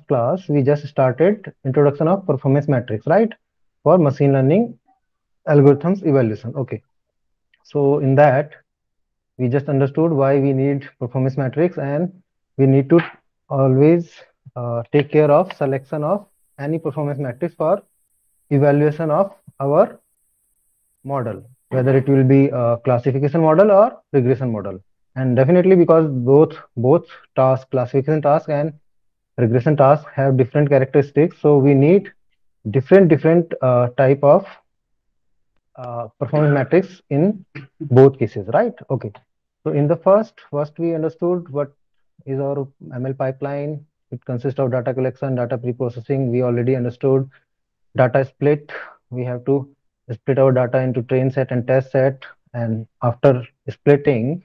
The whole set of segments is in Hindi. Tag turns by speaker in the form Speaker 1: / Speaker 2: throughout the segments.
Speaker 1: class, we just started introduction of performance matrix, right? For machine learning algorithms evaluation. Okay. So in that, we just understood why we need performance matrix, and we need to always take care of selection of any performance matrix for evaluation of our model, whether it will be a classification model or regression model. And definitely because both task, classification task and regression tasks have different characteristics, so we need different type of performance metrics in both cases, right? Okay. So in the first we understood what is our ML pipeline. It consists of data collection, data pre-processing. We already understood data split. We have to split our data into train set and test set, and after splitting,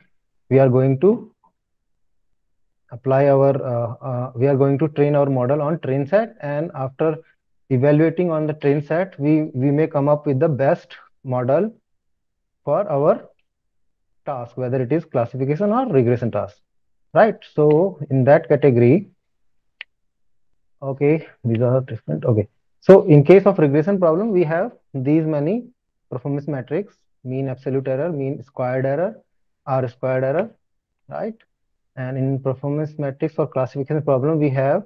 Speaker 1: we are going to we are going to train our model on train set, and after evaluating on the train set, we may come up with the best model for our task, whether it is classification or regression task, right? So in that category, okay, these are different. Okay, so in case of regression problem, we have these many performance metrics: mean absolute error, mean squared error, r squared error, right? And in performance metrics for classification problem, we have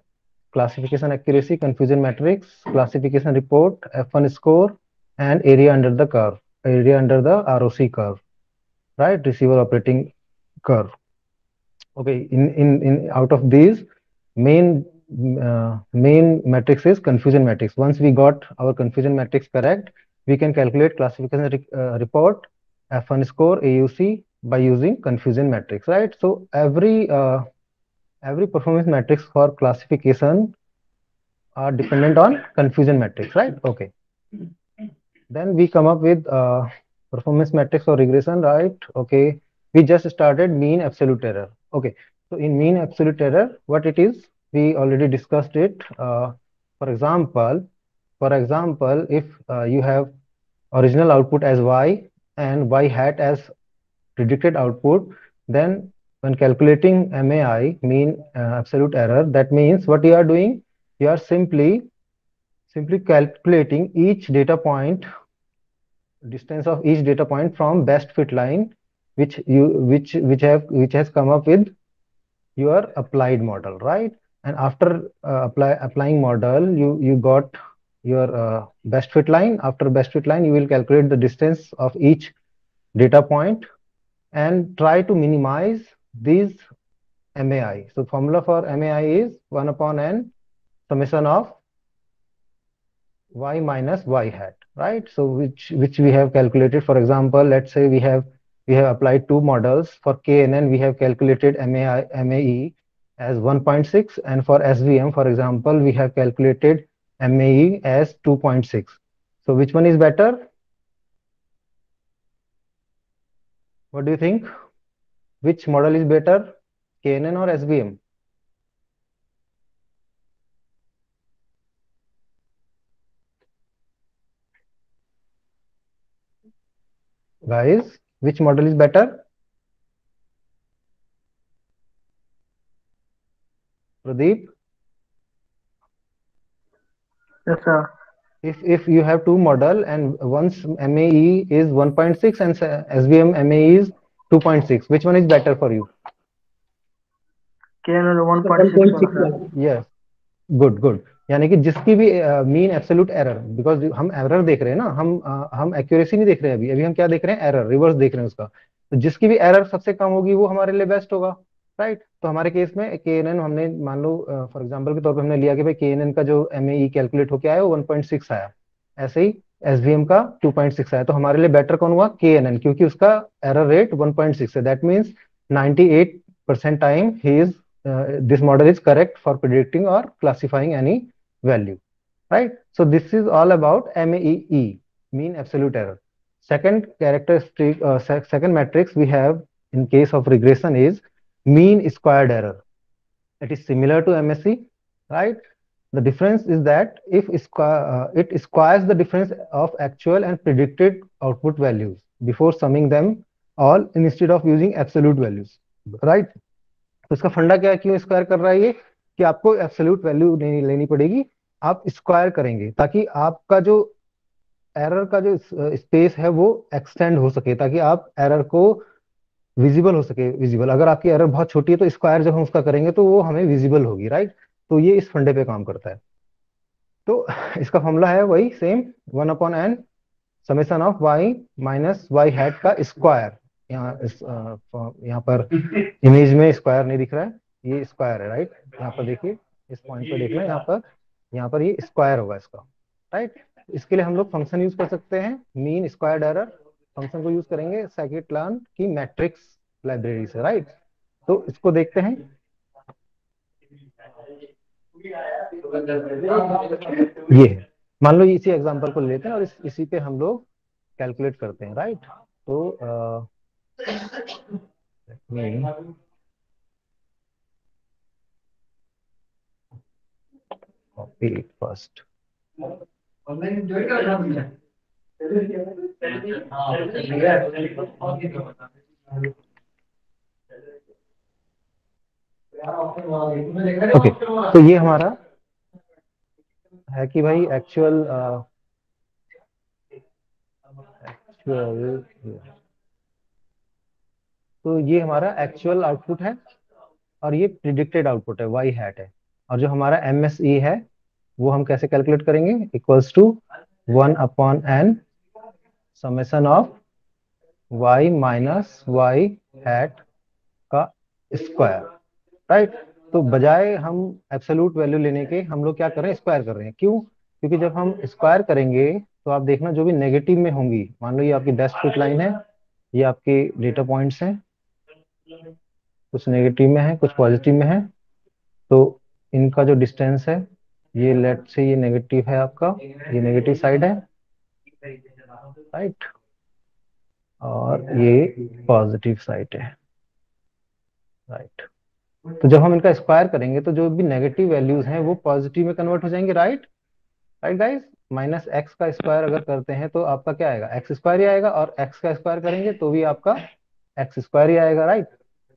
Speaker 1: classification accuracy, confusion matrix, classification report, F1 score, and area under the curve, area under the ROC curve, right? Receiver operating curve. Okay, in out of these, main main matrix is confusion matrix. Once we got our confusion matrix correct, we can calculate classification report, F1 score, AUC by using confusion matrix, right? So every performance matrix for classification are dependent on confusion matrix, right? Okay. Then we come up with performance matrix for regression, right? Okay. We just started mean absolute error. Okay. So in mean absolute error, what it is, we already discussed it. For example, if you have original output as y and y hat as predicted output, then when calculating MAI, mean absolute error, that means what you are doing, you are simply calculating each data point, distance of each data point from best fit line, which has come up with your applied model, right? And after applying model, you got your best fit line. After best fit line, you will calculate the distance of each data point and try to minimize these MAI. So formula for MAI is 1 upon n summation of y minus y hat, right? So which we have calculated. For example, let's say we have applied two models. For KNN, we have calculated MAE as 1.6, and for SVM, for example, we have calculated MAE as 2.6. So which one is better? What do you think? Which model is better, KNN or SVM? Guys, which model is better? Pradeep?
Speaker 2: Yes, sir.
Speaker 1: If you have two model and one's MAE is 1.6 and SVM MAE is 2.6, which one is better for you?
Speaker 2: KNN
Speaker 3: The
Speaker 2: 1.6 one,
Speaker 3: 1.6
Speaker 2: sir.
Speaker 3: one.
Speaker 1: Yes, good good. यानी कि जिसकी भी मीन एब्सोल्यूट एरर, बिकॉज हम एरर देख रहे हैं ना, हम एक्यूरेसी नहीं देख रहे हैं, अभी अभी हम क्या देख रहे हैं, एरर रिवर्स देख रहे हैं उसका। तो जिसकी भी एरर सबसे कम होगी वो हमारे लिए बेस्ट होगा, राइट? तो हमारे केस में के एन एन हमने मान लो फॉर एग्जाम्पल के तौर पर हमने लिया कि भाई के एन एन का जो एम ए कैलकुलेट होकर आया वो 1.6 आया, ऐसे ही एसवीएम का 2.6 आया। तो हमारे लिए बेटर कौन हुआ, के एन एन, क्योंकि उसका एरर रेट 1.6 है। That means 98% time he is this model is correct for predicting or classifying any value, right? So this is all about MAE, mean absolute error. Second characteristic, second matrix we have in case of regression is mean squared error. It is similar to MSE, right? The difference is that if it squares the difference of actual and predicted output values before summing them all instead of using absolute values, right? तो इसका फंडा क्या है, क्यों स्क्वायर कर रहा है ये? कि आपको एब्सोल्यूट वैल्यू नहीं लेनी पड़ेगी, आप स्क्वायर करेंगे ताकि आपका जो एरर का जो स्पेस है वो एक्सटेंड हो सके, ताकि आप एरर को विजिबल हो सके। विजिबल, अगर आपकी एरर बहुत छोटी है तो स्क्वायर जब हम उसका करेंगे तो वो हमें विजिबल होगी, राइट। तो ये इस फंडे पे काम करता है। तो इसका फॉर्मूला है वही same, 1/n summation of y minus y hat का स्क्वायर। यहाँ यहाँ पर इमेज में स्क्वायर नहीं दिख रहा है, ये स्क्वायर है, राइट। यहाँ पर देखिए, इस पॉइंट पर देखना, यहाँ पर ये स्क्वायर होगा इसका, राइट। इसके लिए हम लोग फंक्शन यूज कर सकते हैं, मीन स्क्वायर्ड एरर फंक्शन को यूज करेंगे scikit-learn की मैट्रिक्स लाइब्रेरी से, राइट। तो इसको देखते हैं। ये है, मान लो इसी एग्जांपल को लेते हैं और इसी पे हम लोग कैलकुलेट करते हैं, राइट। तो कॉपी इट फर्स्ट। ओके, तो ये हमारा है कि भाई एक्चुअल तो ये हमारा एक्चुअल आउटपुट है और ये प्रिडिक्टेड आउटपुट है, वाई हैट है। और जो हमारा MSE है वो हम कैसे कैलकुलेट करेंगे, equals to 1/n summation of y minus y hat का स्क्वायर, राइट। तो बजाय हम एब्सोल्यूट वैल्यू लेने के हम लोग क्या कर रहे हैं, स्क्वायर कर रहे हैं। क्यों? क्योंकि जब हम स्क्वायर करेंगे तो आप देखना जो भी नेगेटिव में होंगी, मान लो ये आपकी डैश फिट लाइन है, ये आपके डेटा पॉइंट्स हैं, कुछ नेगेटिव में है कुछ पॉजिटिव में है, तो इनका जो डिस्टेंस है, ये लेट से ये नेगेटिव है आपका, ये नेगेटिव साइड है, राइट, और ये पॉजिटिव साइड है, राइट। तो जब हम इनका स्क्वायर करेंगे तो जो भी नेगेटिव वैल्यूज हैं वो पॉजिटिव में कन्वर्ट हो जाएंगे, right. Right guys, minus x का स्क्वायर अगर करते हैं तो आपका क्या आएगा, एक्स स्क्वायर ही आएगा, और एक्स का स्क्वायर करेंगे तो भी आपका एक्स स्क्वायर ही आएगा, राइट।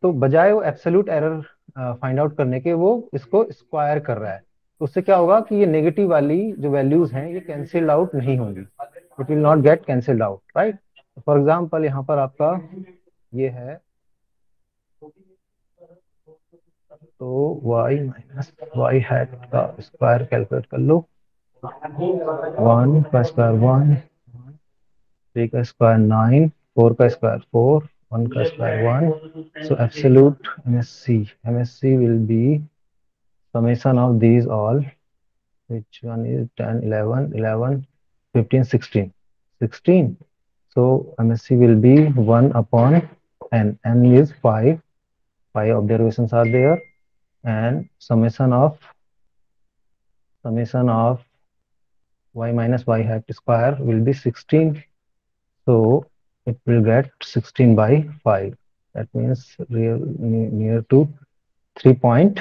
Speaker 1: तो बजाय वो एब्सोल्यूट एरर फाइंड आउट करने के वो इसको स्क्वायर कर रहा है, तो उससे क्या होगा कि ये नेगेटिव वाली जो वैल्यूज हैं ये कैंसिल आउट नहीं होंगी, it will not gate cancelled out, right. For example यहाँ पर आपका ये है, तो y माइनस वाई हैट का स्क्वायर कैलकुलेट कर लो। 1 का स्क्वायर 1, 3 का स्क्वायर 9, 4 का स्क्वायर 4, 1 का square 1। So absolute MSC will be summation of these all, which one is 10, 11, 11, 15, 16, 16. So MSC will be 1/n. N is 5. 5 observations are there, and summation of y minus y hat square will be 16. So it will get 16/5. That means real near to 3 point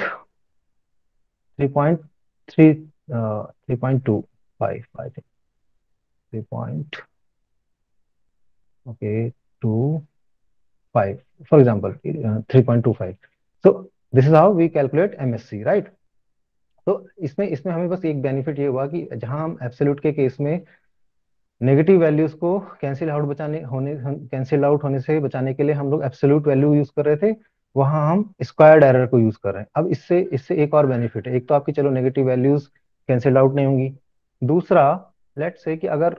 Speaker 1: 3.3 3.25, I think. 3 point, okay, 25, for example, 3.25. So this is how we calculate MSC, right? तो इसमें इसमें हमें बस एक बेनिफिट ये हुआ कि जहां हम एब्सोल्यूट के केस में नेगेटिव वैल्यूज को कैंसिल आउट होने से बचाने के लिए हम लोग एब्सोल्यूट वैल्यू यूज कर रहे थे, वहां हम स्क्वायर्ड एरर को यूज कर रहे हैं। अब इससे इससे एक और बेनिफिट है, एक तो आपकी चलो नेगेटिव वैल्यूज कैंसिल आउट नहीं होंगी, दूसरा लेट्स से कि अगर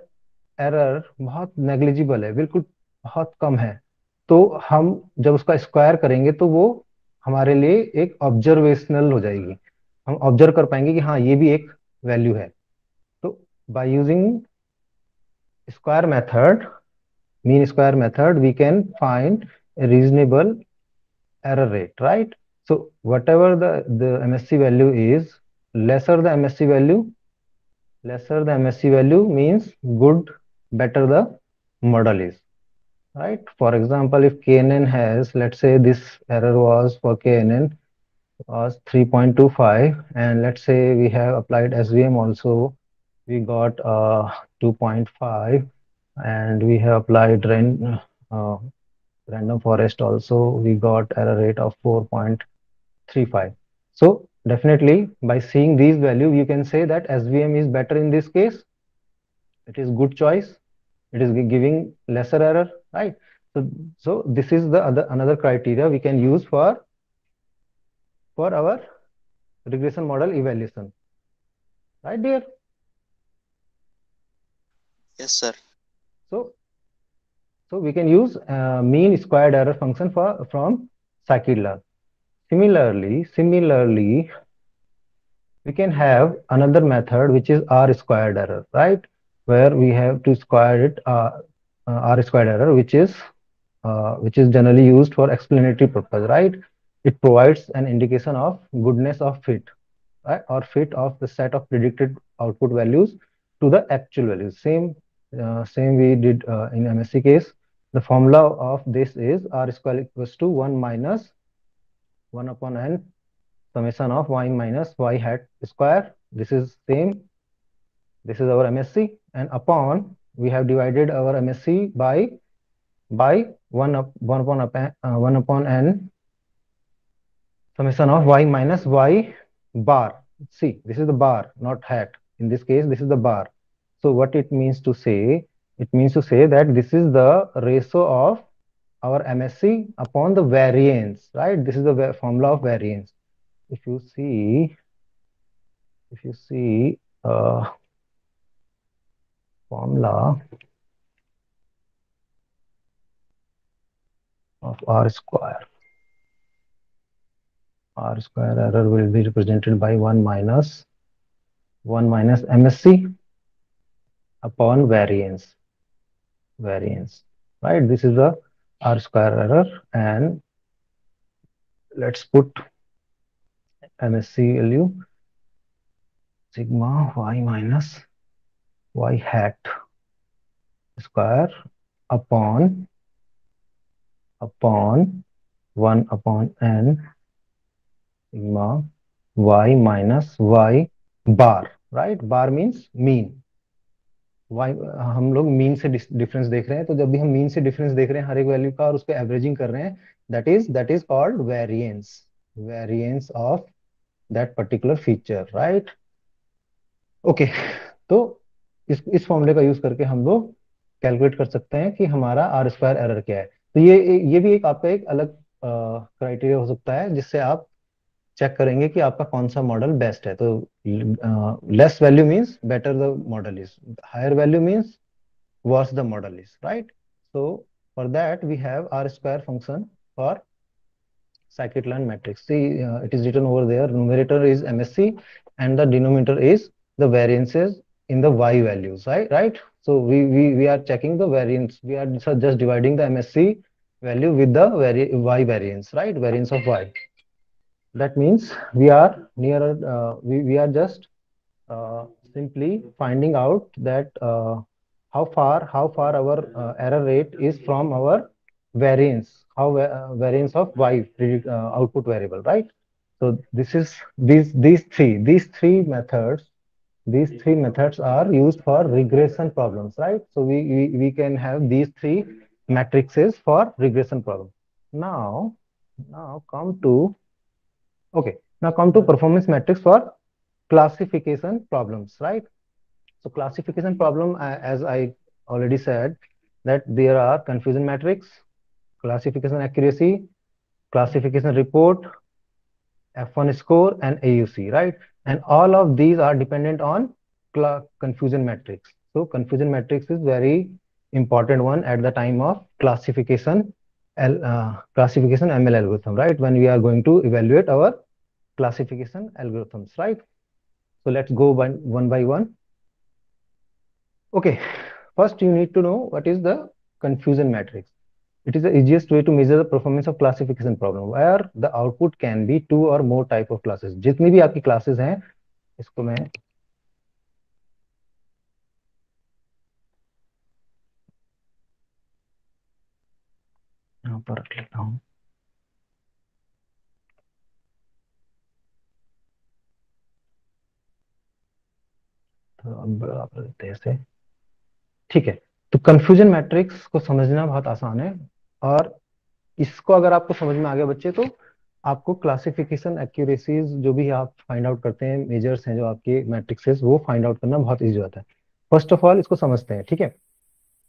Speaker 1: एरर बहुत नेग्लिजिबल है, बिल्कुल बहुत कम है, तो हम जब उसका स्क्वायर करेंगे तो वो हमारे लिए एक ऑब्जर्वेशनल हो जाएगी, हम ऑब्जर्व कर पाएंगे कि हाँ ये भी एक वैल्यू है। तो by using square method, mean square method, we can find a reasonable error rate, right? So whatever the MSC value is, lesser the MSC value means good, better the model is, right? For example, if KNN has, let's say this error was for KNN was 3.25, and let's say we have applied SVM also, we got 2.5, and we have applied random forest also, we got error rate of 4.35. So definitely by seeing these value you can say that SVM is better in this case. It is good choice. It is giving lesser error, right? So this is the other another criteria we can use for our regression model evaluation, right dear?
Speaker 2: Yes, sir.
Speaker 1: So we can use mean squared error function for from scikit-learn. Similarly, we can have another method which is R squared error, right? Where we have to square it R squared error, which is generally used for explanatory purpose, right? It provides an indication of goodness of fit, right? Or fit of the set of predicted output values to the actual values. Same we did in MSc case. The formula of this is R square equals to 1 minus 1 upon n summation of y minus y hat square. This is same. This is our MSc, and upon we have divided our MSc by 1 upon n summation of y minus y bar. See, this is the bar, not hat. In this case, this is the bar. So what it means to say? It means to say that this is the ratio of our MSc upon the variance, right? This is the formula of variance. If you see, if you see formula of R square error will be represented by 1 minus MSc upon variance, right? This is the R square error, and let's put MSc value sigma y minus y hat square upon 1 upon n sigma y minus y bar, right? Bar means mean. Y हम लोग मीन से डिफरेंस देख रहे हैं, तो जब भी हम मीन से डिफरेंस देख रहे हैं हर एक वैल्यू का और उस पर एवरेजिंग कर रहे हैं, that is called variance of that particular feature, right? Okay, तो इस फॉर्मूले का यूज करके हम लोग कैलकुलेट कर सकते हैं कि हमारा आर स्क्वायर एरर क्या है। तो ये भी एक आपका एक अलग क्राइटेरिया हो सकता है जिससे आप चेक करेंगे कि आपका कौन सा मॉडल बेस्ट है। तो less value means better the model is, higher value means worse the model is, right? So for that we have R square function for scikit-learn matrix. See, it is written over there, numerator is MSc and the denominator is the variances in the y values, right? So we are checking the variance, we are just dividing the MSc value with the y variance, right? Variance of y. That means we are nearer, we are just simply finding out that how far our error rate is from our variance, variance of y output variable, right? So this is these three methods are used for regression problems, right? So we can have these three matrices for regression problem. Now now come to okay now come to performance metrics for classification problems, right? So classification problem, as I already said, that there are confusion matrix, classification accuracy, classification report, F1 score, and AUC, right? And all of these are dependent on confusion matrix. So confusion matrix is very important one at the time of classification ML algorithm, right? When we are going to evaluate our classification algorithms, right? So let's go one by one. Okay, first you need to know what is the confusion matrix. It is the easiest way to measure the performance of classification problem where the output can be two or more type of classes. जितनी भी आपकी classes हैं, इसको मैं यहाँ पर रख लेता हूँ। तो अब आप देते हैं इसे, ठीक है। तो कंफ्यूजन मैट्रिक्स को समझना बहुत आसान है, और इसको अगर आपको समझ में आ गया बच्चे, तो आपको क्लासिफिकेशन एक्यूरेसीज जो भी आप फाइंड आउट करते हैं, मेजर्स हैं जो आपके मैट्रिक्सेस, वो फाइंड आउट करना बहुत इजी होता है। फर्स्ट ऑफ ऑल इसको समझते हैं, ठीक है।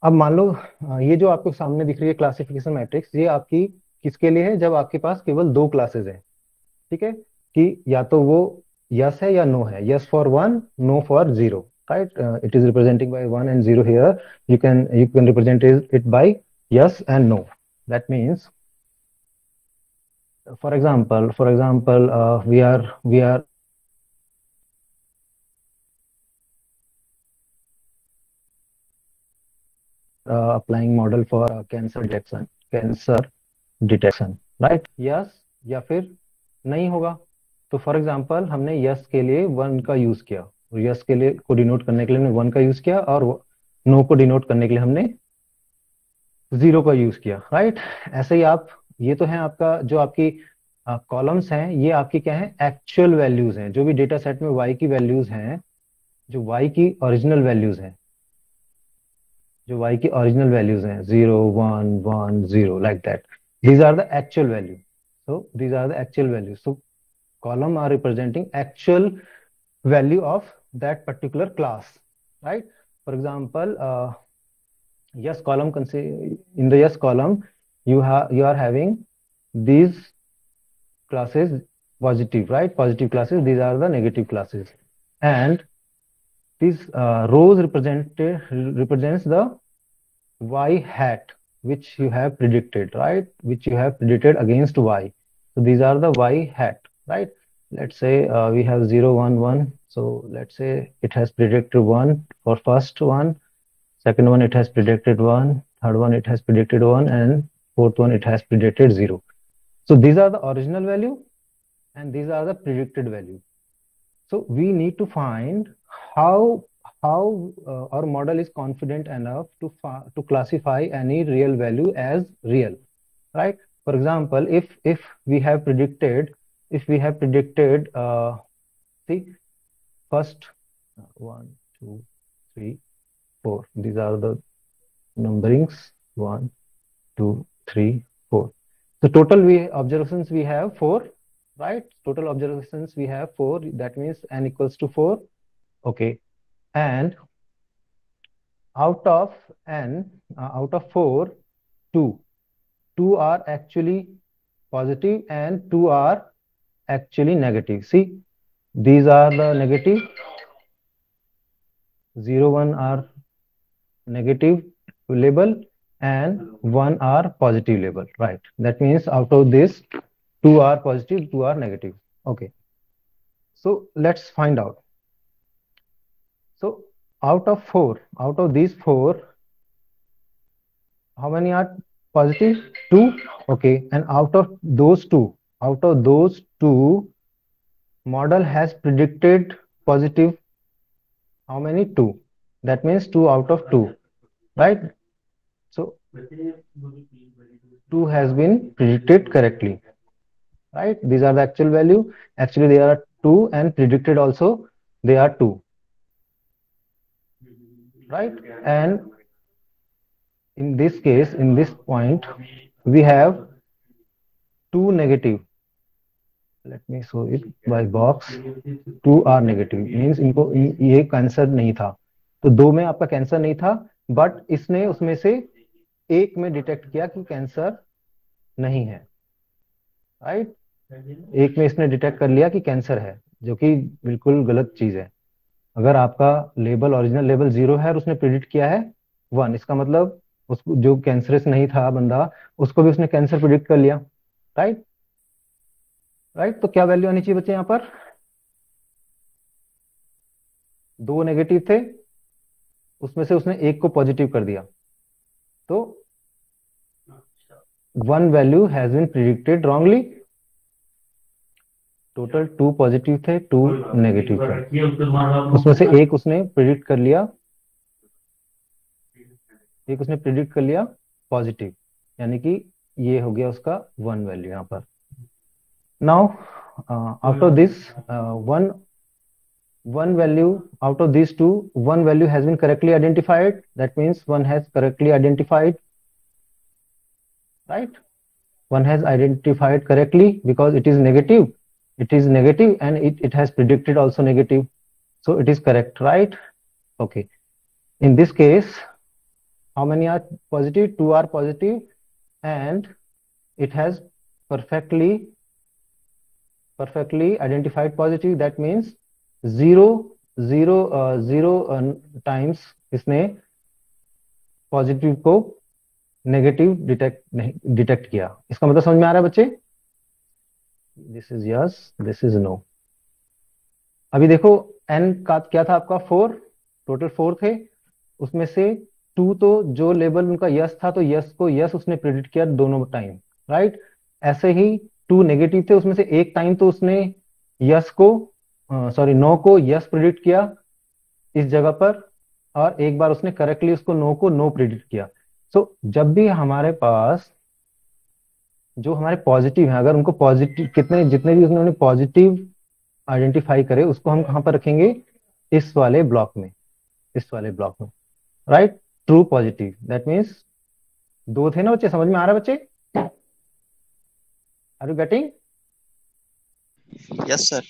Speaker 1: अब मान लो ये जो आपको सामने दिख रही है क्लासिफिकेशन मैट्रिक्स, ये आपकी किसके लिए है, जब आपके पास केवल दो क्लासेस हैं, ठीक है, कि या तो वो यस है या नो है, yes for one, no for zero, right. It is representing by one and zero here, you can represent it by yes and no. That means, for example, we are applying model for cancer detection, right? Yes या फिर नहीं होगा। तो फॉर एग्जांपल हमने यस के लिए वन का यूज किया, यस के लिए को डिनोट करने के लिए हमने वन का यूज किया, और नो को डिनोट करने के लिए हमने जीरो का यूज किया, राइट। ऐसे ही आप, ये तो है आपका जो आपकी कॉलम्स हैं, ये आपकी क्या है, एक्चुअल वैल्यूज हैं। जो भी डेटा सेट में वाई की वैल्यूज हैं, जो वाई की ओरिजिनल वैल्यूज हैं, जो y की ओरिजिनल वैल्यूज हैं, 0 1 1 0, like that, these are the actual value. So these are the actual values. So column are representing actual value of that particular class, right? For example, yes column, in the yes column you are having these classes positive, right? Positive classes, these are the negative classes, and these rows represents the y hat which you have predicted, right? Which you have predicted against y. So these are the y hat, right? Let's say we have 0 1 1. So let's say it has predicted 1 for first one, second one it has predicted 1, third one it has predicted 1, and fourth one it has predicted 0. So these are the original value and these are the predicted value. So we need to find how our model is confident enough to classify any real value as real, right? For example, if we have predicted, see, first 1 2 3 4, these are the numberings, 1 2 3 4. So total observations we have 4, right? Total observations we have 4, that means n equals to 4. Okay, and out of n, out of 4, 2 are actually positive and 2 are actually negative. See, these are the negative, 0 1 are negative label and 1 are positive label, right? That means out of this, 2 are positive, 2 are negative. Okay, so let's find out. So out of these 4, how many are positive? 2. Okay, and out of those two, model has predicted positive how many? 2. That means 2 out of 2, right? So 2 has been predicted correctly, right? These are the actual value. Actually they are 2, and predicted also they are 2, right? And in this case, in this point, we have 2 negative. Let me show it by box. 2 are negative, means इनको ये कैंसर नहीं था, तो 2 में आपका कैंसर नहीं था, बट इसने उसमें से एक में डिटेक्ट किया कि कैंसर नहीं है, राइट? एक में इसने डिटेक्ट कर लिया कि कैंसर है, जो कि बिल्कुल गलत चीज है। अगर आपका लेबल, ओरिजिनल लेबल 0 है और उसने प्रिडिक्ट किया है 1, इसका मतलब उसको, जो कैंसरस नहीं था बंदा, उसको भी उसने कैंसर प्रिडिक्ट कर लिया, राइट? राइट, तो क्या वैल्यू आनी चाहिए बच्चे यहाँ पर? 2 नेगेटिव थे, उसमें से उसने एक को पॉजिटिव कर दिया, तो 1 value has been predicted wrongly. Total 2 positive थे, 2 नेगेटिव थे, उसमें से एक उसने प्रिडिक्ट कर लिया, पॉजिटिव, यानी कि ये हो गया उसका 1 वैल्यू यहाँ पर। Now out of this one value, out of these two, 1 value has been correctly identified. That means 1 has correctly identified, right? one has identified correctly because it is negative. It is negative and it has predicted also negative. So it is correct, right? Okay. In this case, how many are positive? Two are positive, and it has perfectly identified positive. That means zero times इसने पॉजिटिव को नेगेटिव डिटेक्ट किया। इसका मतलब समझ में आ रहा है बच्चे? This is yes, this is no. अभी देखो एन का क्या था आपका? 4, टोटल 4 थे, उसमें से 2 तो जो लेवल उनका यस था तो यस को यस उसने प्रिडिक्ट किया दोनों टाइम, राइट? ऐसे ही 2 नेगेटिव थे, उसमें से एक टाइम तो उसने यस को सॉरी नो को यस प्रिडिक्ट किया इस जगह पर, और एक बार उसने करेक्टली उसको नो को नो प्रिडिक्ट किया। सो जब भी हमारे पास जो हमारे पॉजिटिव है, अगर उनको पॉजिटिव कितने जितने भी उन्होंने पॉजिटिव आइडेंटिफाई करे उसको हम कहां पर रखेंगे? इस वाले ब्लॉक में, इस वाले ब्लॉक में, right? True positive, that means 2 थे ना बच्चे? समझ में आ रहा है बच्चे? Are you getting?
Speaker 2: Yes sir.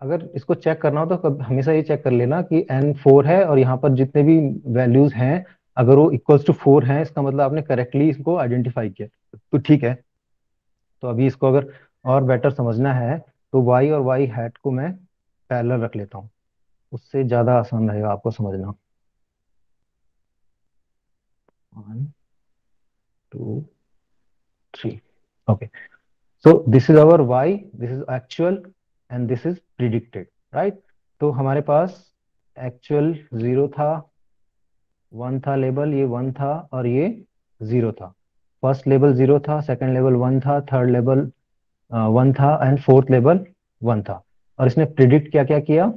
Speaker 1: अगर इसको चेक करना हो तो हमेशा ये चेक कर लेना कि n4 है और यहाँ पर जितने भी वैल्यूज हैं अगर वो इक्वल्स टू 4 हैं, इसका मतलब आपने करेक्टली इसको आइडेंटिफाई किया, तो ठीक है। तो अभी इसको अगर और बेटर समझना है तो y और y हैट को मैं पैरेलल रख लेता हूँ, उससे ज्यादा आसान रहेगा आपको समझना। 1 2 3, okay. So this is our y, this is actual and this is predicted, right? तो हमारे पास एक्चुअल 0 था, 1 था लेबल, ये 1 था और ये 0 था। फर्स्ट लेबल 0 था, सेकंड लेबल 1 था, थर्ड लेबल 1 था एंड फोर्थ लेबल 1 था। और इसने प्रिडिक्ट क्या क्या किया?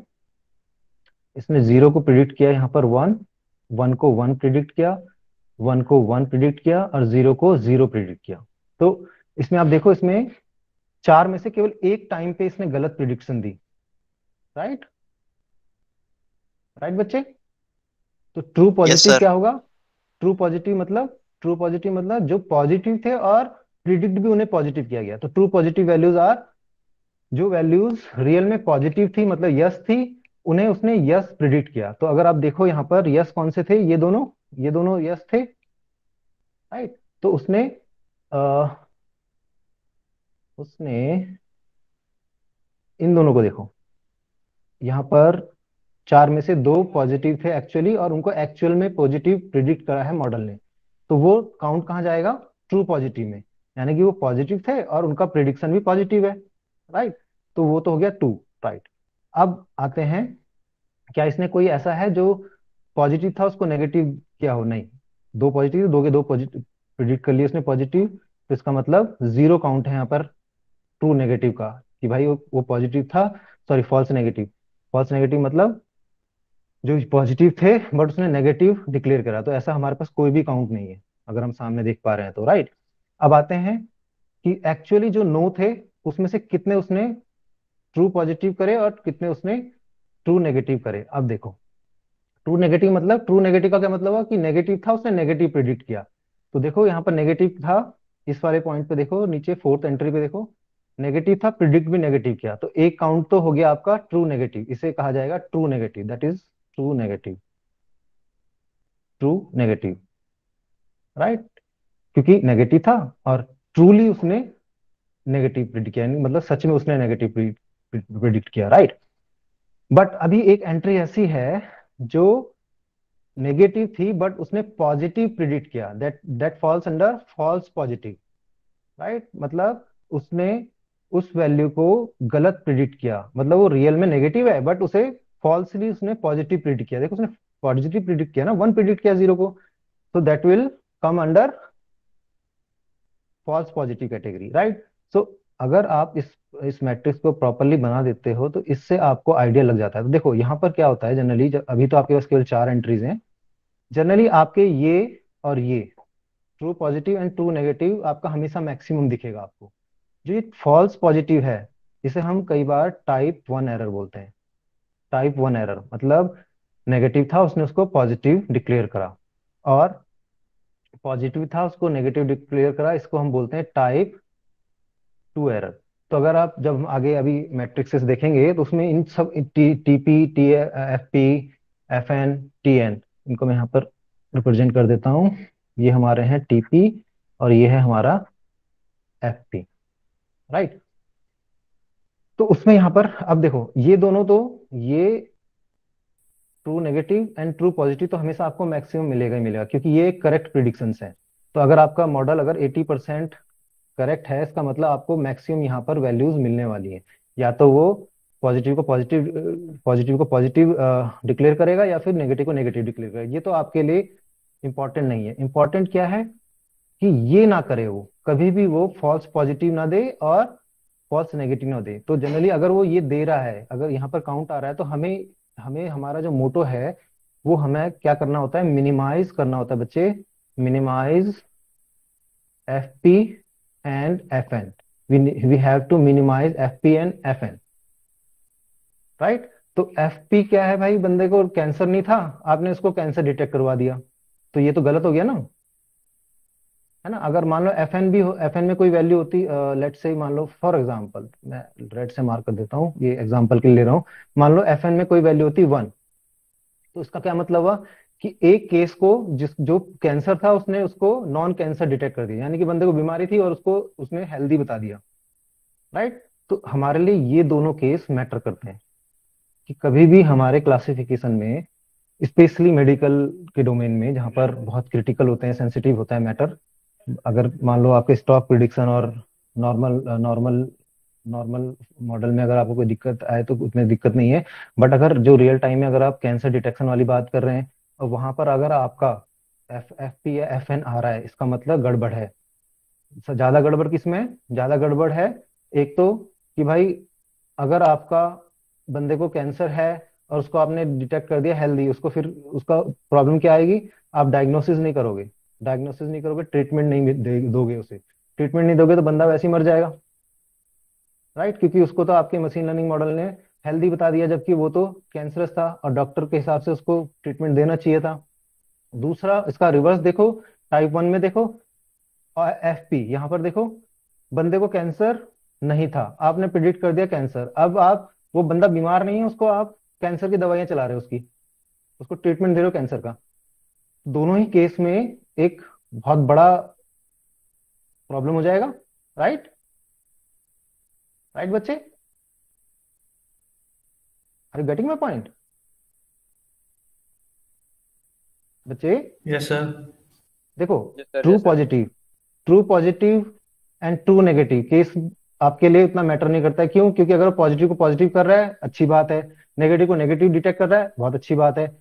Speaker 1: इसने 0 को प्रिडिक्ट किया यहाँ पर 1, 1 को 1 प्रिडिक्ट किया, 1 को 1 प्रिडिक्ट किया और 0 को 0 प्रिडिक्ट किया। तो इसमें आप देखो, इसमें 4 में से केवल एक टाइम पे इसने गलत प्रिडिक्शन दी, राइट? राइट बच्चे? तो ट्रू
Speaker 2: यस
Speaker 1: पॉजिटिव
Speaker 2: सर।
Speaker 1: क्या होगा? ट्रू पॉजिटिव मतलब जो पॉजिटिव थे और प्रिडिक्ट भी उन्हें पॉजिटिव किया गया। तो ट्रू पॉजिटिव वैल्यूज आर जो वैल्यूज रियल में पॉजिटिव थी, मतलब यस थी, उन्हें उसने यस प्रिडिक्ट किया। तो अगर आप देखो यहाँ पर यस कौन से थे? ये दोनों यस थे, राइट? तो उसने इन दोनों को देखो, यहाँ पर 4 में से 2 पॉजिटिव थे एक्चुअली और उनको एक्चुअल में पॉजिटिव प्रिडिक्ट करा है मॉडल ने, तो वो काउंट कहाँ जाएगा? ट्रू पॉजिटिव में, यानी कि वो पॉजिटिव थे और उनका प्रिडिक्शन भी पॉजिटिव है, राइट? तो वो तो हो गया 2, राइट? अब आते हैं, क्या इसने कोई ऐसा है जो पॉजिटिव था उसको नेगेटिव किया हो? नहीं। 2 पॉजिटिव, 2 के 2 पॉजिटिव प्रिडिक्ट कर लिए उसने पॉजिटिव, तो इसका मतलब 0 काउंट है यहाँ पर ट्रू नेगेटिव का, कि भाई वो पॉजिटिव था, sorry false negative. False negative मतलब जो पॉजिटिव थे बट उसने नेगेटिव डिक्लेयर करा, तो ऐसा हमारे पास कोई भी काउंट नहीं है अगर हम सामने देख पा रहे हैं तो, राइट? अब आते हैं कि एक्चुअली जो नो थे उसमें से कितने उसने ट्रू पॉजिटिव करे और कितने उसने ट्रू नेगेटिव करे। अब देखो, ट्रू नेगेटिव मतलब, ट्रू नेगेटिव का क्या मतलब हुआ? कि नेगेटिव था उसने नेगेटिव प्रिडिक्ट किया। तो देखो यहाँ पर नेगेटिव था, इस वाले पॉइंट पे देखो, नीचे फोर्थ एंट्री पे देखो, नेगेटिव था, प्रिडिक्ट भी नेगेटिव किया, तो एक काउंट तो हो गया आपका ट्रू नेगेटिव। इसे कहा जाएगा true negative, that is true negative, true negative, right? क्योंकि नेगेटिव था और ट्रूली उसने नेगेटिव प्रिडिक्ट किया, मतलब सच में उसने नेगेटिव प्रिडिक्ट किया, राइट? बट अभी एक एंट्री ऐसी है जो नेगेटिव थी बट उसने पॉजिटिव प्रिडिक्ट किया, that false under false positive, right? मतलब उसने उस वैल्यू को गलत प्रिडिक्ट किया, मतलब वो रियल में नेगेटिव है बट उसे फॉल्सली उसने पॉजिटिव प्रिडिक्ट किया। देखो उसने पॉजिटिव प्रिडिक्ट किया ना, 1 प्रिडिक्ट किया 0 को, तो that will come under false positive category, right? So अगर आप इस मैट्रिक्स को प्रॉपरली बना देते हो तो इससे आपको आइडिया लग जाता है। तो देखो यहाँ पर क्या होता है जनरली, अभी तो आपके पास केवल 4 एंट्रीज हैं, जनरली आपके ये और ये true positive and true negative आपका हमेशा मैक्सिमम दिखेगा आपको। जो ये फॉल्स पॉजिटिव है इसे हम कई बार टाइप 1 एरर बोलते हैं। टाइप 1 एरर मतलब नेगेटिव था, उसने उसको पॉजिटिव डिक्लेयर करा, और पॉजिटिव था उसको नेगेटिव डिक्लेयर करा, इसको हम बोलते हैं टाइप 2 एरर। तो अगर आप जब हम आगे अभी मैट्रिक्सेस देखेंगे तो उसमें इन सब TP T F P F N T N, इनको मैं यहाँ पर रिप्रेजेंट कर देता हूँ। ये हमारे हैं टीपी और ये है हमारा एफ पी, राइट। तो उसमें यहाँ पर अब देखो ये दोनों तो, ये true negative and true positive तो हमेशा आपको मैक्सिमम मिलेगा ही मिलेगा, क्योंकि ये करेक्ट प्रिडिक्शंस है। तो अगर आपका मॉडल अगर 80% करेक्ट है, इसका मतलब आपको मैक्सिमम यहाँ पर वैल्यूज मिलने वाली है। या तो वो पॉजिटिव को पॉजिटिव डिक्लेयर करेगा या फिर नेगेटिव को नेगेटिव डिक्लेयर करेगा। ये तो आपके लिए इंपॉर्टेंट नहीं है। इंपॉर्टेंट क्या है कि ये ना करे, वो कभी भी वो फॉल्स पॉजिटिव ना दे और फॉल्स नेगेटिव ना दे। तो जनरली अगर वो ये दे रहा है, अगर यहाँ पर काउंट आ रहा है, तो हमें हमें हमारा जो मोटो है वो हमें क्या करना होता है, मिनिमाइज करना होता है बच्चे। Minimize F P and F N, we have to minimize F P and F N, right. तो एफ पी क्या है भाई, बंदे को कैंसर नहीं था, आपने उसको कैंसर डिटेक्ट करवा दिया, तो ये तो गलत हो गया ना, है ना। अगर मान लो एफ एन भी हो, एफ एन में कोई वैल्यू होती, लेट से मान लो फॉर एग्जांपल, मैं रेड से मार्क कर देता हूँ, ये एग्जांपल के लिए ले रहा हूँ। मान लो एफ एन में कोई वैल्यू होती 1, तो इसका क्या मतलब हुआ कि एक केस को, जिस जो कैंसर था उसने उसको नॉन कैंसर डिटेक्ट कर दिया, यानी कि बंदे को बीमारी थी और उसको उसने हेल्दी बता दिया, राइट। तो हमारे लिए ये दोनों केस मैटर करते हैं कि कभी भी हमारे क्लासिफिकेशन में, स्पेशली मेडिकल के डोमेन में जहां पर बहुत क्रिटिकल होते हैं, सेंसिटिव होता है मैटर। अगर मान लो आपके स्टॉक प्रिडिक्शन और नॉर्मल नॉर्मल नॉर्मल मॉडल में अगर आपको कोई दिक्कत आए तो उतनी दिक्कत नहीं है, बट अगर जो रियल टाइम में अगर आप कैंसर डिटेक्शन वाली बात कर रहे हैं और वहां पर अगर आपका एफ पी या एफ एन आ रहा है, इसका मतलब गड़बड़ है। ज्यादा गड़बड़ किसमें है? ज्यादा गड़बड़ है एक तो कि भाई अगर आपका बंदे को कैंसर है और उसको आपने डिटेक्ट कर दिया हेल्दी, उसको फिर उसका प्रॉब्लम क्या आएगी, आप डायग्नोसिस नहीं करोगे, डायग्नोसिस नहीं करोगे, ट्रीटमेंट नहीं दोगे उसे, ट्रीटमेंट नहीं दोगे तो बंदा वैसे ही मर जाएगा, राइट। क्योंकि उसको तो आपके मशीन लर्निंग मॉडल ने हेल्दी बता दिया, जबकि वो तो कैंसरस था और डॉक्टर के हिसाब से उसको ट्रीटमेंट देना चाहिए था। दूसरा इसका रिवर्स देखो, टाइप 1 में देखो, और एफ पी यहाँ पर देखो, बंदे को कैंसर नहीं था, आपने प्रिडिक्ट कर दिया कैंसर, अब आप, वो बंदा बीमार नहीं है, उसको आप कैंसर की दवाइयां चला रहे हो, उसको ट्रीटमेंट दे रहे हो कैंसर का। दोनों ही केस में एक बहुत बड़ा प्रॉब्लम हो जाएगा, राइट। राइट बच्चे, are you getting my point बच्चे?
Speaker 2: Yes sir.
Speaker 1: देखो,
Speaker 3: yes sir,
Speaker 1: true
Speaker 3: yes sir.
Speaker 1: Positive, true positive and true negative case आपके लिए उतना मैटर नहीं करता है। क्यों? क्योंकि अगर पॉजिटिव को पॉजिटिव कर रहा है, अच्छी बात है, नेगेटिव को नेगेटिव डिटेक्ट कर रहा है, बहुत अच्छी बात है।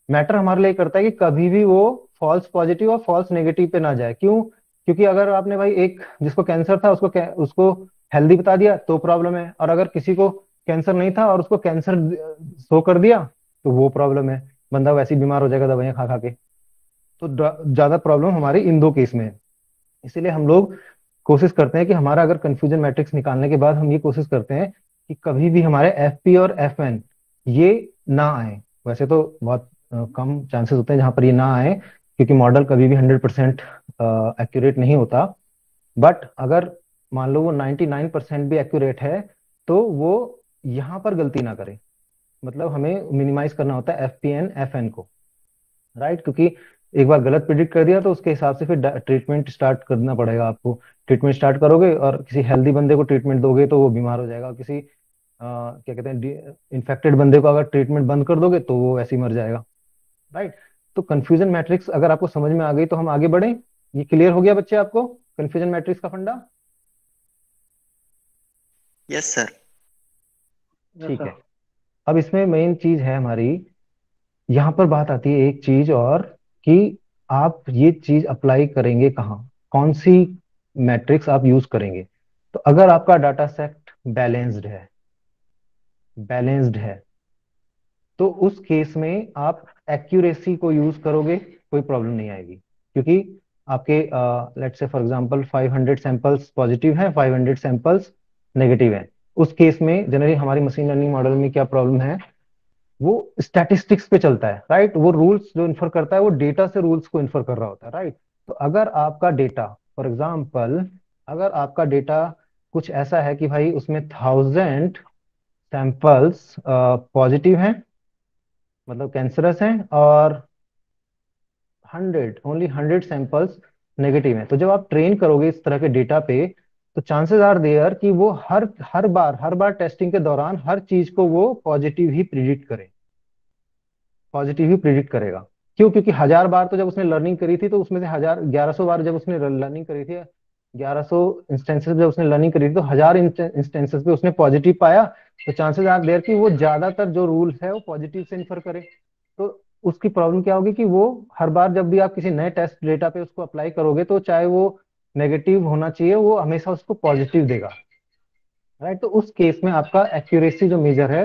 Speaker 1: मैटर हमारे लिए करता है कि कभी भी वो फॉल्स पॉजिटिव और फॉल्स नेगेटिव पे ना जाए। क्यों? क्योंकि अगर आपने भाई एक जिसको कैंसर था उसको हेल्दी बता दिया तो प्रॉब्लम है, और अगर किसी को कैंसर नहीं था और उसको कैंसर शो कर दिया तो वो प्रॉब्लम है, बंदा वैसे ही बीमार हो जाएगा दवाइयां खा खा के। तो ज्यादा प्रॉब्लम हमारी इन दो केस में है। इसीलिए हम लोग कोशिश करते हैं कि हमारा अगर कंफ्यूजन मैट्रिक्स निकालने के बाद हम ये कोशिश करते हैं कि कभी भी हमारे एफ पी और एफ एन ये ना आए। वैसे तो बहुत कम चांसेस होते हैं जहां पर ये ना आए, क्योंकि मॉडल कभी भी 100% एक्यूरेट नहीं होता। बट अगर मान लो वो 99% भी एक्यूरेट है तो वो यहाँ पर गलती ना करे। मतलब हमें मिनिमाइज करना होता है F P N F N को, राइट। क्योंकि एक बार गलत प्रिडिक्ट कर दिया तो उसके हिसाब से फिर ट्रीटमेंट स्टार्ट करना पड़ेगा आपको। ट्रीटमेंट स्टार्ट करोगे और किसी हेल्दी बंदे को ट्रीटमेंट दोगे तो वो बीमार हो जाएगा, और किसी क्या कहते हैं इन्फेक्टेड बंदे को अगर ट्रीटमेंट बंद कर दोगे तो वो ऐसे ही मर जाएगा, राइट। तो कंफ्यूजन मैट्रिक्स अगर आपको समझ में आ गई तो हम आगे बढ़े। ये क्लियर हो गया बच्चे आपको कंफ्यूजन मैट्रिक्स का फंडा?
Speaker 3: Yes sir.
Speaker 2: यस
Speaker 1: ठीक
Speaker 2: सर।
Speaker 1: है। अब इसमें मेन चीज है हमारी, यहाँ पर बात आती है एक चीज और, कि आप ये चीज अप्लाई करेंगे कहाँ, कौन सी मैट्रिक्स आप यूज करेंगे। तो अगर आपका डाटा सेट बैलेंस्ड है तो उस केस में आप एक्यूरेसी को यूज करोगे, कोई प्रॉब्लम नहीं आएगी। क्योंकि आपके let's say for example 500 samples positive हैं, 500 सैंपल्स नेगेटिव हैं। उस केस में जनरली हमारी मशीन लर्निंग मॉडल में क्या प्रॉब्लम है, वो स्टैटिस्टिक्स पे चलता है, राइट। वो रूल्स जो इन्फर करता है वो डेटा से रूल्स को इन्फर कर रहा होता है, राइट। तो अगर आपका डेटा, फॉर एग्जाम्पल, अगर आपका डेटा कुछ ऐसा है कि भाई उसमें 1000 सैंपल्स पॉजिटिव हैं, मतलब कैंसरस हैं, और 100 सैंपल्स नेगेटिव हैं, तो जब आप ट्रेन करोगे इस तरह के डेटा पे, तो चांसेस आर देयर कि वो हर बार टेस्टिंग के दौरान हर चीज को वो पॉजिटिव ही प्रिडिक्ट करेगा। क्यों? क्योंकि 1000 बार तो जब उसने लर्निंग करी थी, तो उसमें से 1100 बार जब उसने लर्निंग करी थी, 1100 इंस्टेंसेस जब उसने लर्निंग करी थी, तो 1000 इंस्टेंसेस पे उसने पॉजिटिव पाया। तो चांसेस आर देयर कि वो ज्यादातर जो रूल है वो पॉजिटिव से इन्फर करे। तो उसकी प्रॉब्लम क्या होगी कि वो हर बार जब भी आप किसी नए टेस्ट डेटा पे उसको अप्लाई करोगे, तो चाहे वो नेगेटिव होना चाहिए, वो हमेशा उसको पॉजिटिव देगा। राइट? तो उस केस में आपका एक्यूरेसी जो मेजर है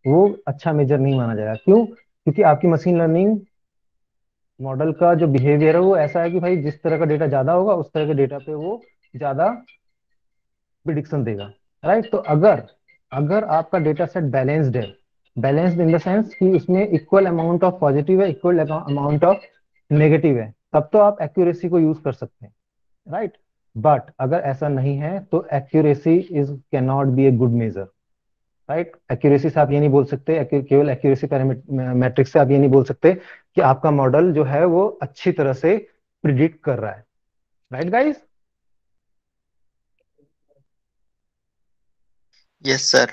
Speaker 1: वो अच्छा मेजर नहीं माना जाएगा। क्यों? क्योंकि आपकी मशीन लर्निंग मॉडल का जो बिहेवियर है वो ऐसा है कि भाई जिस तरह का डेटा ज्यादा होगा उस तरह के डेटा पे वो ज्यादा प्रिडिक्शन देगा। राइट? तो अगर अगर आपका डेटा सेट बैलेंस्ड है, बैलेंस्ड इन द सेंस कि उसमें इक्वल अमाउंट ऑफ पॉजिटिव है, इक्वल अमाउंट ऑफ नेगेटिव है, तब तो आप एक्यूरेसी को यूज कर सकते हैं। राइट? बट अगर ऐसा नहीं है तो accuracy is can not be a good measure. Right? Accuracy से आप ये नहीं बोल सकते, केवल एक्यूरेसी पैरामीट्रिक से आप ये नहीं बोल सकते कि आपका मॉडल जो है वो अच्छी तरह से प्रिडिक्ट कर रहा है। Right guys?
Speaker 2: Yes sir.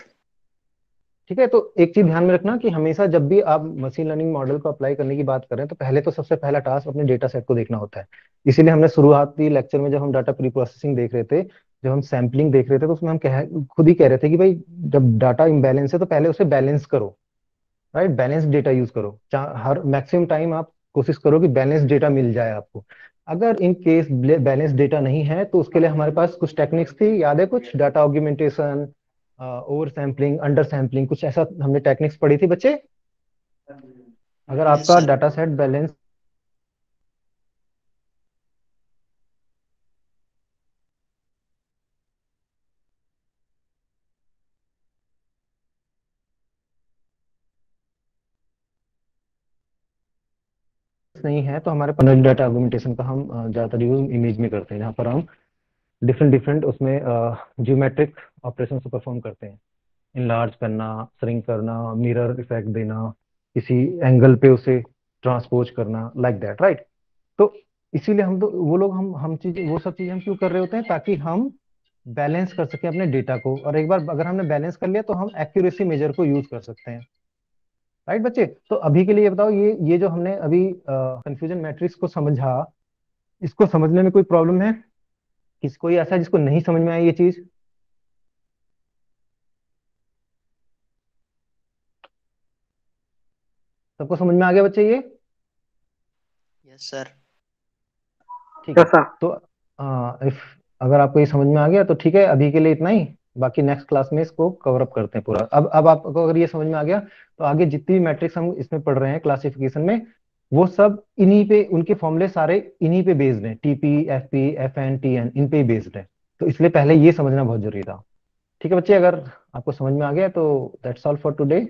Speaker 1: ठीक है, तो एक चीज ध्यान में रखना कि हमेशा जब भी आप मशीन लर्निंग मॉडल को अप्लाई करने की बात करें, तो पहले तो सबसे पहला टास्क अपने डेटा सेट को देखना होता है। इसीलिए हमने शुरुआती लेक्चर में जब हम डाटा प्री प्रोसेसिंग देख रहे थे, जब हम सैम्पलिंग देख रहे थे, तो उसमें हम खुद ही कह रहे थे कि भाई जब डाटा इम्बैलेंस है तो पहले उसे बैलेंस करो। राइट? बैलेंस डेटा यूज करो, हर मैक्सिमम टाइम आप कोशिश करो कि बैलेंस डेटा मिल जाए आपको। अगर इन केस बैलेंस डेटा नहीं है, तो उसके लिए हमारे पास कुछ टेक्निक्स थी, याद है? कुछ data augmentation, over sampling, under sampling, कुछ ऐसा हमने टेक्निक्स पढ़ी थी बच्चे। अगर
Speaker 2: यस
Speaker 1: आपका
Speaker 2: सर।
Speaker 1: डाटा सेट बैलेंस नहीं है, तो हमारे पास डाटा ऑग्यूमेंटेशन का हम ज्यादातर यूज इमेज में करते हैं, जहाँ पर हम डिफरेंट डिफरेंट उसमें ज्योमेट्रिक ऑपरेशन को परफॉर्म करते हैं। इनलार्ज करना, श्रिंक करना, मिरर इफेक्ट देना, किसी एंगल पे उसे ट्रांसपोज करना, लाइक दैट। राइट? तो इसीलिए हम तो वो लोग हम चीज वो सब चीजें हम क्यों कर रहे होते हैं? ताकि हम बैलेंस कर सकें अपने डेटा को, और एक बार अगर हमने बैलेंस कर लिया तो हम एक्यूरेसी मेजर को यूज कर सकते हैं। राइट बच्चे? तो अभी के लिए ये बताओ, ये जो हमने अभी कंफ्यूजन मैट्रिक्स को समझा, इसको समझने में कोई प्रॉब्लम है? कोई ऐसा है जिसको नहीं समझ में आई ये चीज? सबको समझ में आ गया बच्चे ये?
Speaker 2: Yes sir.
Speaker 1: ठीक है।
Speaker 3: Yes sir.
Speaker 1: तो इफ अगर आपको ये समझ में आ गया तो ठीक है, अभी के लिए इतना ही। बाकी नेक्स्ट क्लास में इसको कवर अप करते हैं पूरा। अब आपको अगर ये समझ में आ गया, तो आगे जितनी भी मैट्रिक्स हम इसमें पढ़ रहे हैं क्लासिफिकेशन में, वो सब इन्हीं पे, उनके फॉर्मूले सारे इन्हीं पे बेस्ड हैं। टीपी, एफपी, एफएन, टीएन, इन पे ही बेस्ड है। तो इसलिए पहले ये समझना बहुत जरूरी था। ठीक है बच्चे, अगर आपको समझ में आ गया तो दैट्स ऑल फॉर टुडे।